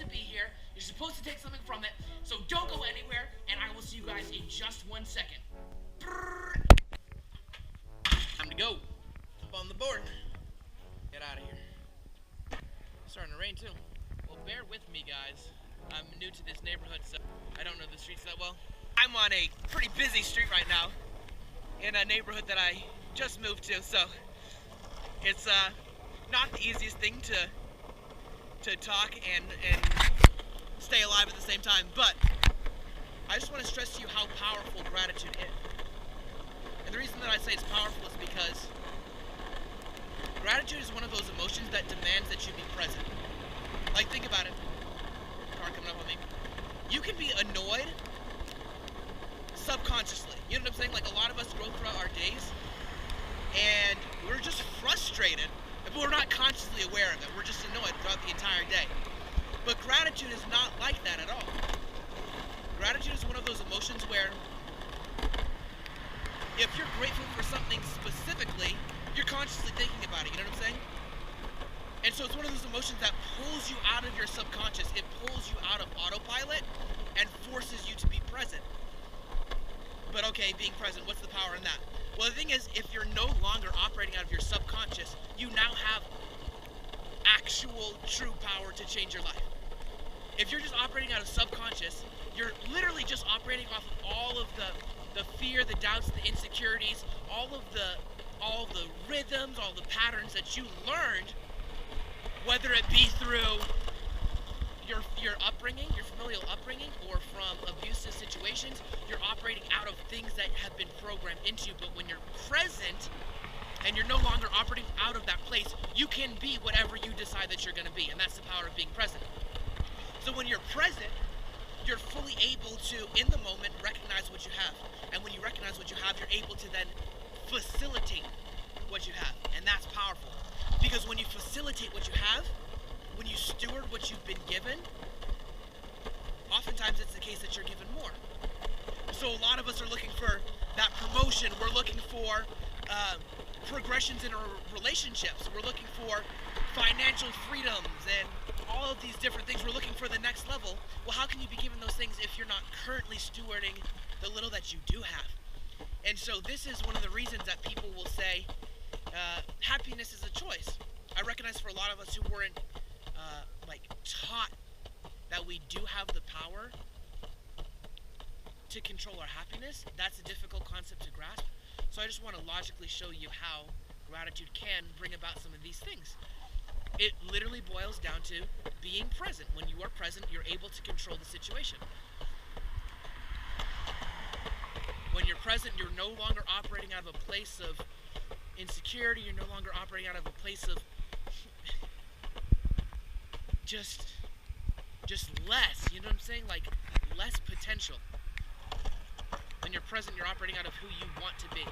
to be here. You're supposed to take something from it. So don't go anywhere, and I will see you guys in just 1 second. Time to go. Up on the board. Get out of here. It's starting to rain too. Well, bear with me, guys. I'm new to this neighborhood, so I don't know the streets that well. I'm on a pretty busy street right now in a neighborhood that I just moved to, so it's not the easiest thing to talk and stay alive at the same time, but I just want to stress to you how powerful gratitude is. And the reason that I say it's powerful is because gratitude is one of those emotions that demands that you be present. Like, think about it. Car coming up on me. You can be annoyed subconsciously. You know what I'm saying? Like, a lot of us go throughout our days and we're just frustrated, but we're not consciously aware of it. We're just annoyed throughout the entire day. But gratitude is not like that at all. Gratitude is one of those emotions where if you're grateful for something specifically, you're consciously thinking about it, you know what I'm saying? And so it's one of those emotions that pulls you out of your subconscious. It pulls you out of autopilot and forces you to be present. But okay, being present, what's the power in that? Well, the thing is, if you're no longer operating out of your subconscious, you now have actual, true power to change your life. If you're just operating out of subconscious, you're literally just operating off of all of the fear, the doubts, the insecurities, all the rhythms, all the patterns that you learned, whether it be through your upbringing, your familial upbringing, or from abusive situations. You're operating out of things that have been programmed into you. But when you're present and you're no longer operating out of that place, you can be whatever you decide that you're going to be, and that's the power of being present. So when you're present, you're fully able to, in the moment, recognize what you have. And when you recognize what you have, you're able to then facilitate what you have. And that's powerful. Because when you facilitate what you have, when you steward what you've been given, oftentimes it's the case that you're given more. So a lot of us are looking for that promotion. We're looking for progressions in our relationships. We're looking for financial freedoms and all of these different things. We're looking for the next level. Well, how can you be given those things if you're not currently stewarding the little that you do have? And so this is one of the reasons that people will say happiness is a choice. I recognize for a lot of us who weren't taught that we do have the power to control our happiness, that's a difficult concept to grasp. So I just want to logically show you how gratitude can bring about some of these things. It literally boils down to being present. When you are present, you're able to control the situation. When you're present, you're no longer operating out of a place of insecurity. You're no longer operating out of a place of just less, you know what I'm saying? Like, less potential. When you're present, you're operating out of who you want to be.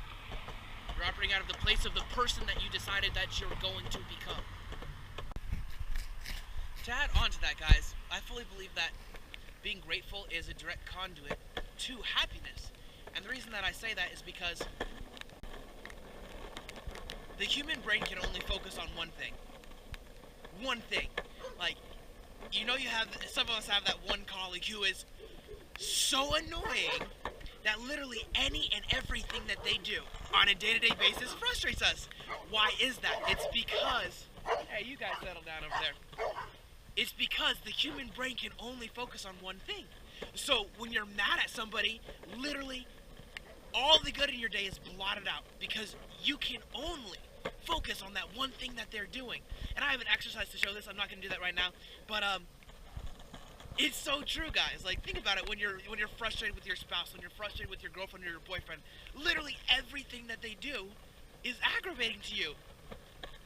You're operating out of the place of the person that you decided that you're going to become. To add on to that, guys, I fully believe that being grateful is a direct conduit to happiness. And the reason that I say that is because the human brain can only focus on one thing. One thing. Like, you know, some of us have that one colleague who is so annoying that literally any and everything that they do on a day-to-day basis frustrates us. Why is that? It's because, hey, you guys settle down over there. It's because the human brain can only focus on one thing. So when you're mad at somebody, literally all the good in your day is blotted out because you can only focus on that one thing that they're doing. And I have an exercise to show this. I'm not going to do that right now, but it's so true, guys. Like, think about it. When you're frustrated with your spouse, when you're frustrated with your girlfriend or your boyfriend, literally everything that they do is aggravating to you.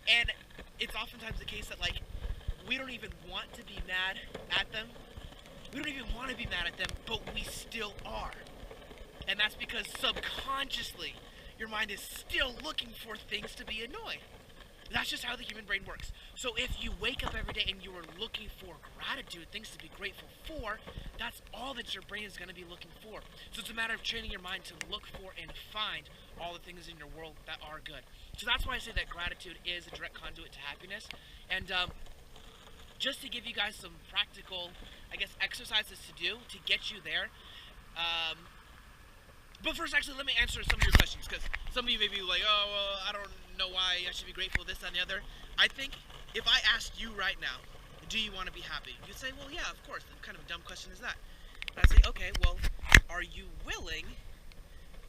And it's oftentimes the case that, like, we don't even want to be mad at them. We don't even want to be mad at them, but we still are. And that's because subconsciously, your mind is still looking for things to be annoyed. That's just how the human brain works. So if you wake up every day and you are looking for gratitude, things to be grateful for, that's all that your brain is going to be looking for. So it's a matter of training your mind to look for and find all the things in your world that are good. So that's why I say that gratitude is a direct conduit to happiness. And just to give you guys some practical, I guess, exercises to do to get you there. But first, actually, let me answer some of your questions, because some of you may be like, oh, well, I don't know why I should be grateful, this, that, and the other. I think if I asked you right now, do you want to be happy? You'd say, well, yeah, of course. What kind of a dumb question is that? And I'd say, okay, well, are you willing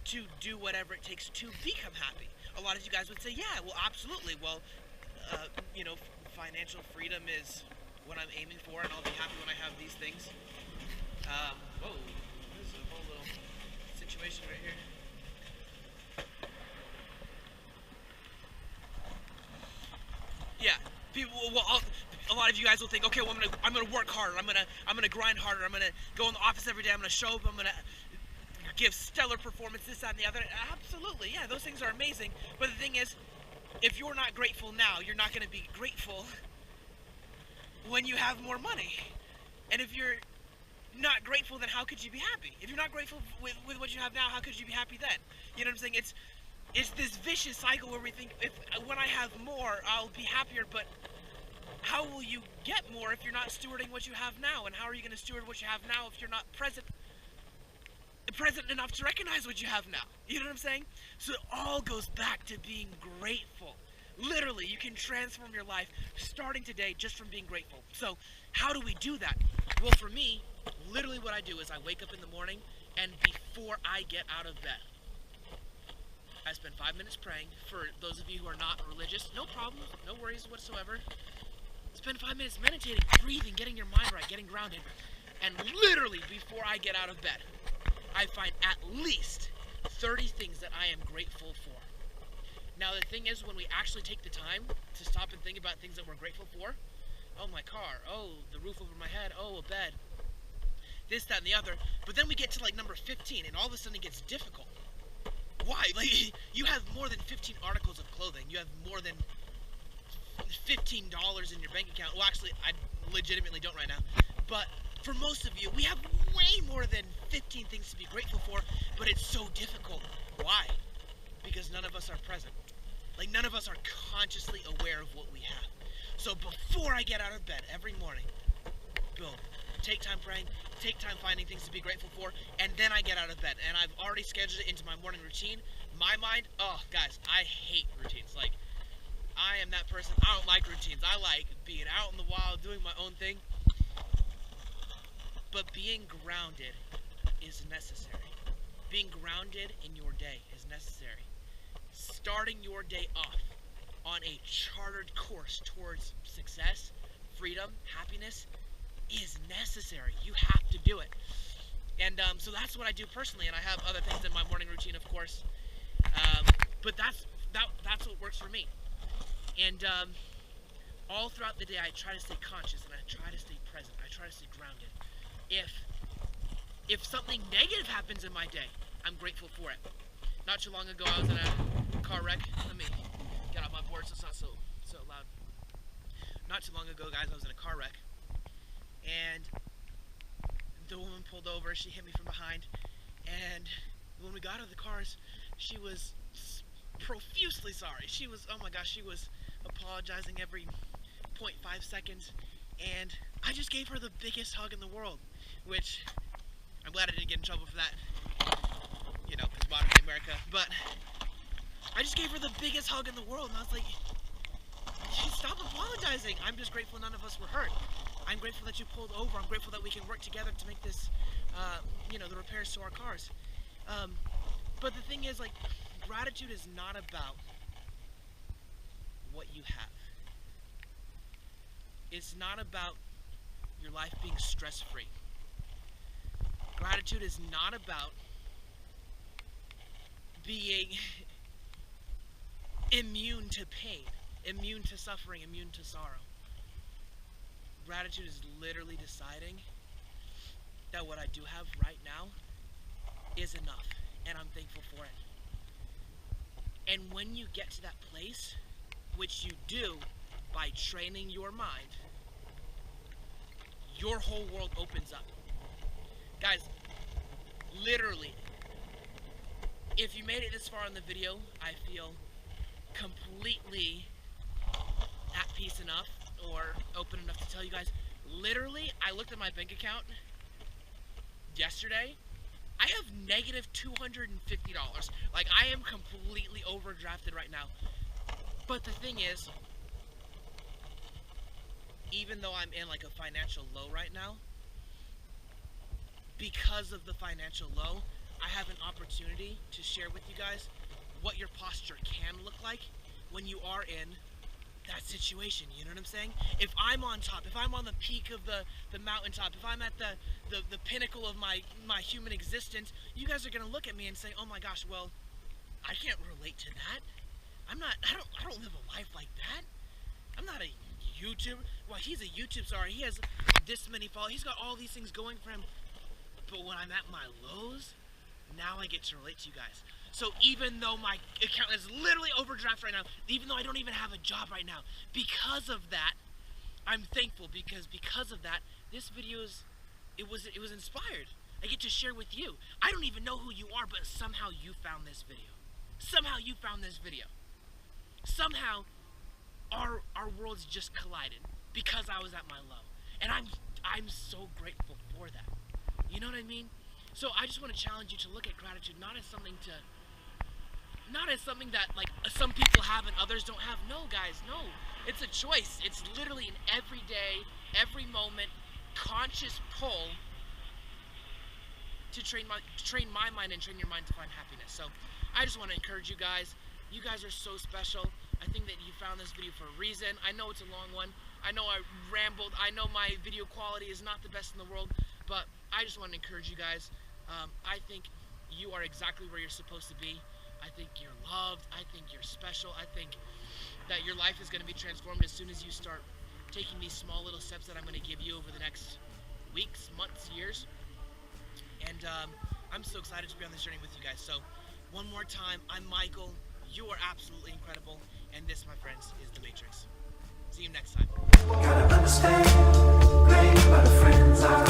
to do whatever it takes to become happy? A lot of you guys would say, yeah, well, absolutely. Well, you know, financial freedom is what I'm aiming for, and I'll be happy when I have these things. Whoa, this is a whole little situation right here. Yeah, people. Well, a lot of you guys will think, okay, well, I'm gonna work harder. I'm gonna grind harder. I'm gonna go in the office every day. I'm gonna show up. I'm gonna give stellar performance. This, that, and the other. Absolutely, yeah, those things are amazing. But the thing is, if you're not grateful now, you're not gonna be grateful when you have more money. And if you're not grateful, then how could you be happy? If you're not grateful with what you have now, how could you be happy then? You know what I'm saying? It's this vicious cycle where we think, when I have more, I'll be happier, but how will you get more if you're not stewarding what you have now? And how are you going to steward what you have now if you're not present enough to recognize what you have now? You know what I'm saying? So it all goes back to being grateful. Literally, you can transform your life starting today just from being grateful. So how do we do that? Well, for me, literally what I do is I wake up in the morning, and before I get out of bed, I spend 5 minutes praying. For those of you who are not religious, no problem, no worries whatsoever. Spend 5 minutes meditating, breathing, getting your mind right, getting grounded. And literally, before I get out of bed, I find at least 30 things that I am grateful for. Now, the thing is, when we actually take the time to stop and think about things that we're grateful for, oh, my car, oh, the roof over my head, oh, a bed, this, that, and the other, but then we get to, like, number 15, and all of a sudden it gets difficult. Why? Like, you have more than 15 articles of clothing. You have more than $15 in your bank account. Well, actually, I legitimately don't right now. But for most of you, we have way more than 15 things to be grateful for, but it's so difficult. Why? Because none of us are present. Like, none of us are consciously aware of what we have. So before I get out of bed every morning, boom, take time praying, take time finding things to be grateful for, and then I get out of bed. And I've already scheduled it into my morning routine. My mind, oh, guys, I hate routines. Like, I am that person. I don't like routines. I like being out in the wild, doing my own thing. But being grounded is necessary. Being grounded in your day is necessary. Starting your day off on a chartered course towards success, freedom, happiness is necessary. You have to do it. And so that's what I do personally, and I have other things in my morning routine, of course. But that's what works for me. And all throughout the day, I try to stay conscious, and I try to stay present. I try to stay grounded. If something negative happens in my day, I'm grateful for it. Not too long ago, I was in a car wreck. Let me get out my board so it's not so loud. Not too long ago, guys, I was in a car wreck, and the woman pulled over. She hit me from behind, and when we got out of the cars, she was profusely sorry. She was, oh my gosh, she was apologizing every 0.5 seconds, and I just gave her the biggest hug in the world, which I'm glad I didn't get in trouble for that, you know, because modern day America. But I just gave her the biggest hug in the world, and I was like, stop apologizing. I'm just grateful none of us were hurt. I'm grateful that you pulled over. I'm grateful that we can work together to make this, you know, the repairs to our cars. But the thing is, like, gratitude is not about what you have. It's not about your life being stress-free. Gratitude is not about being immune to pain, immune to suffering, immune to sorrow. Gratitude is literally deciding that what I do have right now is enough, and I'm thankful for it. And when you get to that place, which you do by training your mind, your whole world opens up. Guys, literally, if you made it this far in the video, I feel completely at peace enough, or open enough to tell you guys, literally, I looked at my bank account yesterday. I have negative $250. Like, I am completely overdrafted right now. But the thing is, even though I'm in like a financial low right now, because of the financial low, I have an opportunity to share with you guys what your posture can look like when you are in that situation. You know what I'm saying? If I'm on top, if I'm on the peak of the mountaintop, if I'm at the pinnacle of my human existence, you guys are gonna look at me and say, oh my gosh, well, I can't relate to that. I don't live a life like that. I'm not a YouTuber. Well, he's a YouTube star. He has this many followers. He's got all these things going for him. But when I'm at my lows, now I get to relate to you guys. So even though my account is literally overdrafted right now, even though I don't even have a job right now, because of that, I'm thankful because of that, this video it was inspired. I get to share with you. I don't even know who you are, but somehow you found this video. Somehow you found this video. Somehow our worlds just collided because I was at my low. And I'm so grateful for that. You know what I mean? So I just want to challenge you to look at gratitude not as something that like some people have and others don't have. No, guys, no. It's a choice. It's literally an everyday, every moment, conscious pull to train my mind and train your mind to find happiness. So I just want to encourage you guys. You guys are so special. I think that you found this video for a reason. I know it's a long one. I know I rambled. I know my video quality is not the best in the world, but I just want to encourage you guys. I think you are exactly where you're supposed to be. I think you're loved. I think you're special. I think that your life is going to be transformed as soon as you start taking these small little steps that I'm going to give you over the next weeks, months, years. And I'm so excited to be on this journey with you guys. So one more time, I'm Michael. You are absolutely incredible. And this, my friends, is The Matrix. See you next time. Gotta understand, great, but the friends are